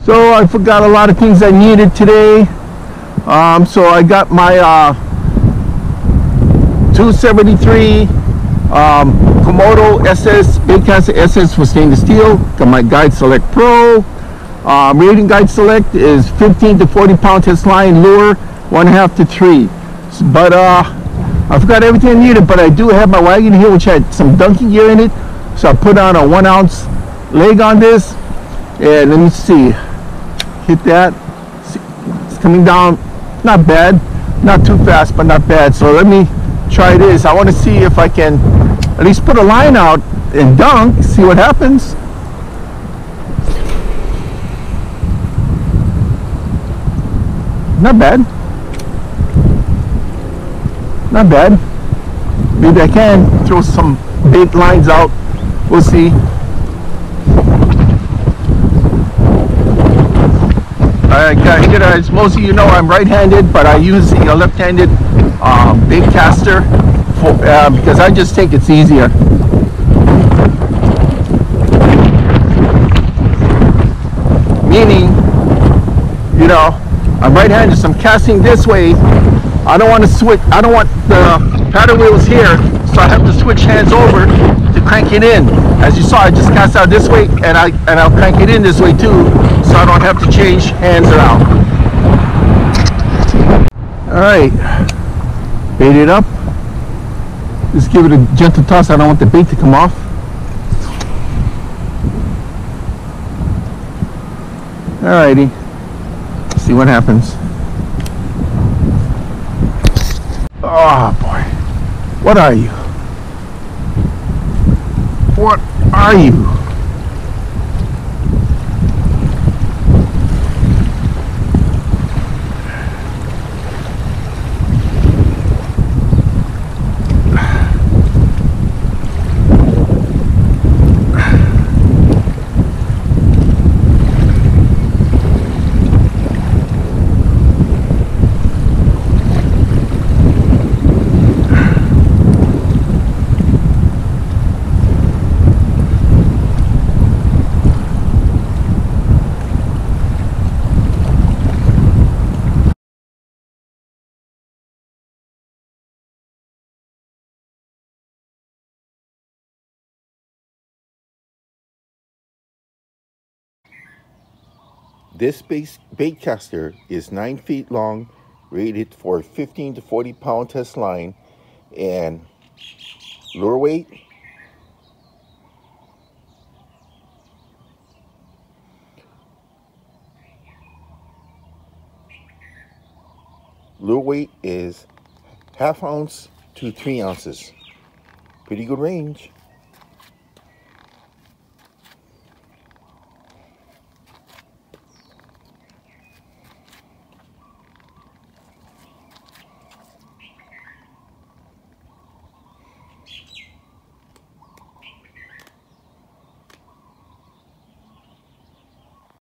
So I forgot a lot of things I needed today. So I got my 273 Komodo SS Baitcaster SS for stainless steel. Got my Guide Select Pro. Rating Guide Select is 15 to 40 pound test line lure, 1.5 to 3. But I forgot everything I needed, but I do have my wagon here, which had some dunking gear in it. So I put on a 1 ounce leg on this, and let me see. Hit that. It's coming down, not bad, not too fast, but not bad. So let me try this. I want to see if I can at least put a line out and dunk, see what happens. Not bad. Not bad. Maybe I can throw some bait lines out. We'll see. Alright guys, most of you know I'm right-handed, but I use a left-handed Baitcaster because I just think it's easier. Meaning, you know, I'm right-handed, so I'm casting this way. I don't want to switch. I don't want the paddle wheels here, so I have to switch hands over to crank it in. As you saw, I just cast out this way, and I'll crank it in this way too, so I don't have to change hands around. All right, bait it up. Just give it a gentle toss. I don't want the bait to come off. All righty, see what happens. Oh boy, what are you? What are you? This Baitcaster is 9 feet long, rated for 15 to 40 pound test line, and lure weight is 1/2 ounce to 3 ounces. Pretty good range.